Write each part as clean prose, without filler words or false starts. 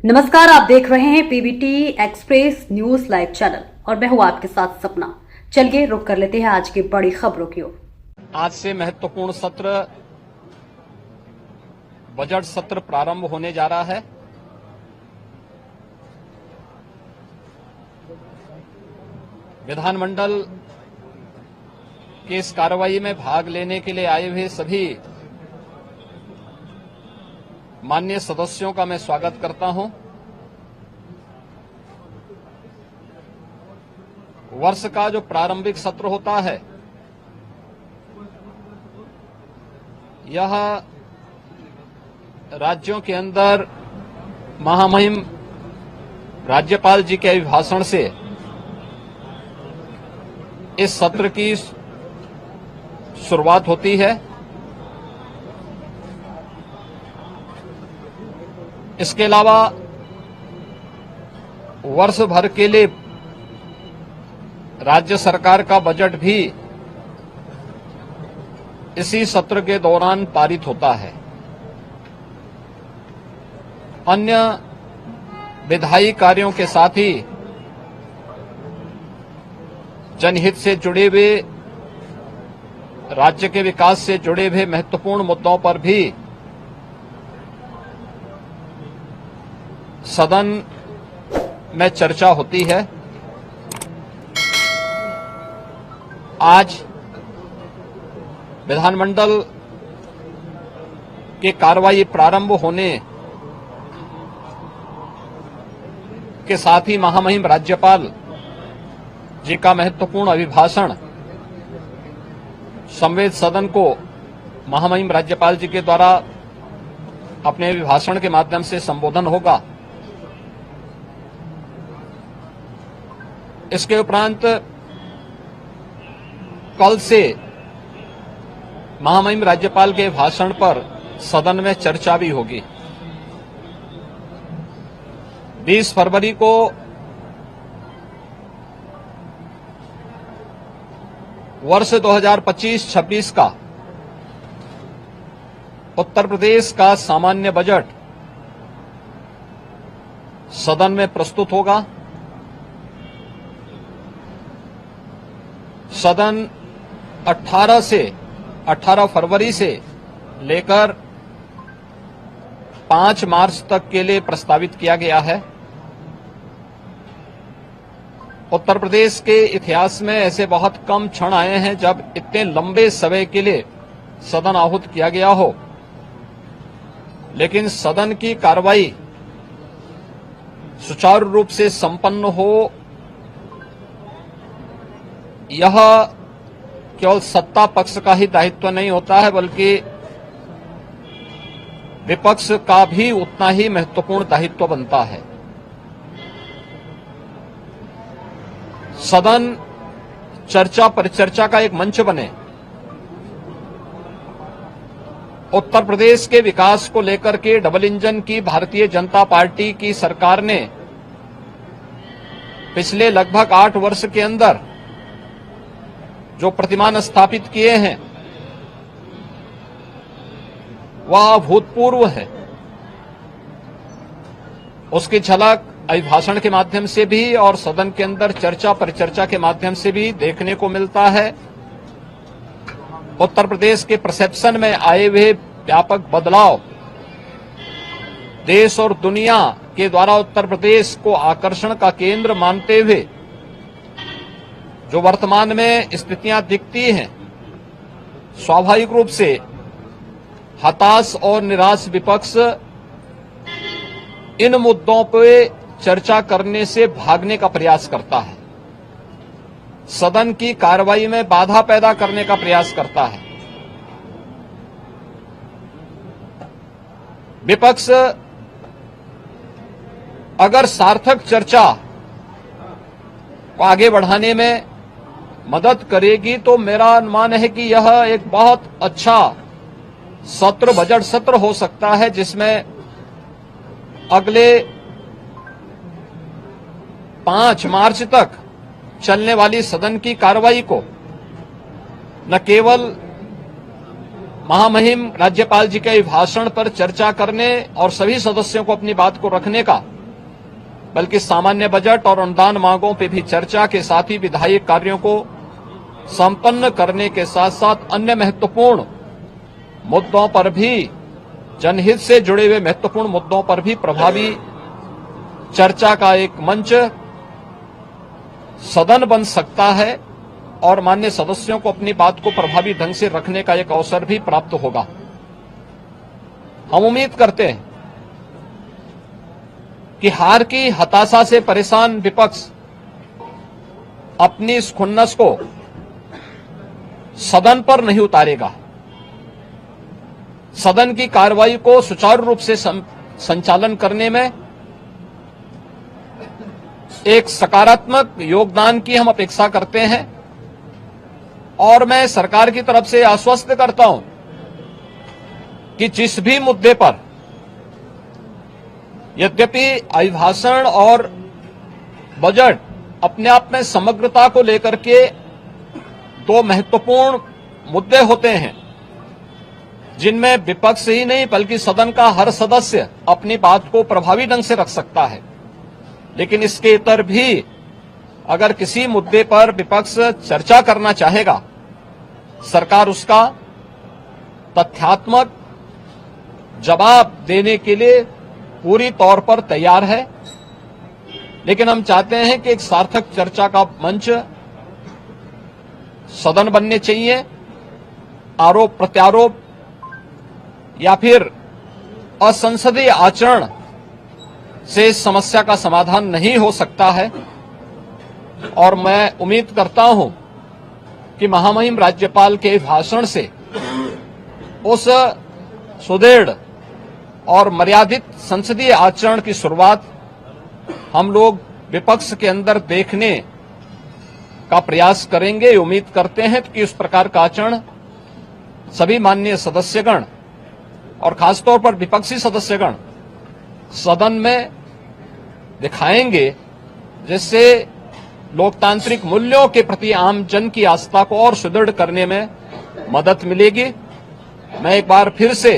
नमस्कार, आप देख रहे हैं PBT express news live channel और मैं हूं आपके साथ सपना। चलिए रुक कर लेते हैं आज की बड़ी खबरों की ओर। आज से महत्वपूर्ण सत्र बजट सत्र प्रारंभ होने जा रहा है। विधानमंडल की इस कार्रवाई में भाग लेने के लिए आए हुए सभी माननीय सदस्यों का मैं स्वागत करता हूं। वर्ष का जो प्रारंभिक सत्र होता है, यह राज्यों के अंदर महामहिम राज्यपाल जी के अभिभाषण से इस सत्र की शुरुआत होती है। इसके अलावा वर्ष भर के लिए राज्य सरकार का बजट भी इसी सत्र के दौरान पारित होता है। अन्य विधायी कार्यों के साथ ही जनहित से जुड़े हुए, राज्य के विकास से जुड़े हुए महत्वपूर्ण मुद्दों पर भी सदन में चर्चा होती है। आज विधानमंडल के कार्रवाई प्रारंभ होने के साथ ही महामहिम राज्यपाल जी का महत्वपूर्ण अभिभाषण संवेद सदन को महामहिम राज्यपाल जी के द्वारा अपने अभिभाषण के माध्यम से संबोधन होगा। इसके उपरांत कल से महामहिम राज्यपाल के भाषण पर सदन में चर्चा भी होगी। 20 फरवरी को वर्ष 2025-26 का उत्तर प्रदेश का सामान्य बजट सदन में प्रस्तुत होगा। सदन 18 फरवरी से लेकर 5 मार्च तक के लिए प्रस्तावित किया गया है। उत्तर प्रदेश के इतिहास में ऐसे बहुत कम क्षण आए हैं जब इतने लंबे समय के लिए सदन आहूत किया गया हो, लेकिन सदन की कार्रवाई सुचारू रूप से संपन्न हो, यह केवल सत्ता पक्ष का ही दायित्व नहीं होता है, बल्कि विपक्ष का भी उतना ही महत्वपूर्ण दायित्व बनता है। सदन चर्चा परिचर्चा का एक मंच बने। उत्तर प्रदेश के विकास को लेकर के डबल इंजन की भारतीय जनता पार्टी की सरकार ने पिछले लगभग 8 वर्ष के अंदर जो प्रतिमान स्थापित किए हैं वह अभूतपूर्व है। उसकी झलक अभिभाषण के माध्यम से भी और सदन के अंदर चर्चा परिचर्चा के माध्यम से भी देखने को मिलता है। उत्तर प्रदेश के परसेप्शन में आए हुए व्यापक बदलाव देश और दुनिया के द्वारा उत्तर प्रदेश को आकर्षण का केंद्र मानते हुए जो वर्तमान में स्थितियां दिखती हैं, स्वाभाविक रूप से हताश और निराश विपक्ष इन मुद्दों पर चर्चा करने से भागने का प्रयास करता है, सदन की कार्रवाई में बाधा पैदा करने का प्रयास करता है। विपक्ष अगर सार्थक चर्चा को आगे बढ़ाने में मदद करेगी तो मेरा अनुमान है कि यह एक बहुत अच्छा सत्र, बजट सत्र हो सकता है, जिसमें अगले 5 मार्च तक चलने वाली सदन की कार्रवाई को न केवल महामहिम राज्यपाल जी के भाषण पर चर्चा करने और सभी सदस्यों को अपनी बात को रखने का बल्कि सामान्य बजट और अनुदान मांगों पर भी चर्चा के साथ ही विधायी कार्यों को संपन्न करने के साथ साथ अन्य महत्वपूर्ण मुद्दों पर भी, जनहित से जुड़े हुए महत्वपूर्ण मुद्दों पर भी प्रभावी चर्चा का एक मंच सदन बन सकता है और माननीय सदस्यों को अपनी बात को प्रभावी ढंग से रखने का एक अवसर भी प्राप्त होगा। हम उम्मीद करते हैं कि हार की हताशा से परेशान विपक्ष अपनी इस खुन्नस को सदन पर नहीं उतारेगा। सदन की कार्रवाई को सुचारू रूप से संचालन करने में एक सकारात्मक योगदान की हम अपेक्षा करते हैं और मैं सरकार की तरफ से आश्वस्त करता हूं कि जिस भी मुद्दे पर, यद्यपि अभिभाषण और बजट अपने आप में समग्रता को लेकर के दो महत्वपूर्ण मुद्दे होते हैं जिनमें विपक्ष ही नहीं बल्कि सदन का हर सदस्य अपनी बात को प्रभावी ढंग से रख सकता है, लेकिन इसके इतर भी अगर किसी मुद्दे पर विपक्ष चर्चा करना चाहेगा, सरकार उसका तथ्यात्मक जवाब देने के लिए पूरी तौर पर तैयार है। लेकिन हम चाहते हैं कि एक सार्थक चर्चा का मंच सदन बनने चाहिए। आरोप प्रत्यारोप या फिर असंसदीय आचरण से इस समस्या का समाधान नहीं हो सकता है और मैं उम्मीद करता हूं कि महामहिम राज्यपाल के भाषण से उस सुदृढ़ और मर्यादित संसदीय आचरण की शुरुआत हम लोग विपक्ष के अंदर देखने का प्रयास करेंगे। उम्मीद करते हैं कि उस प्रकार का आचरण सभी माननीय सदस्यगण और खासतौर पर विपक्षी सदस्यगण सदन में दिखाएंगे, जिससे लोकतांत्रिक मूल्यों के प्रति आम जन की आस्था को और सुदृढ़ करने में मदद मिलेगी। मैं एक बार फिर से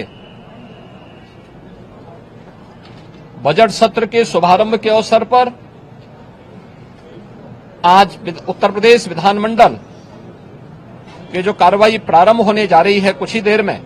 बजट सत्र के शुभारंभ के अवसर पर आज उत्तर प्रदेश विधानमंडल की जो कार्रवाई प्रारंभ होने जा रही है कुछ ही देर में,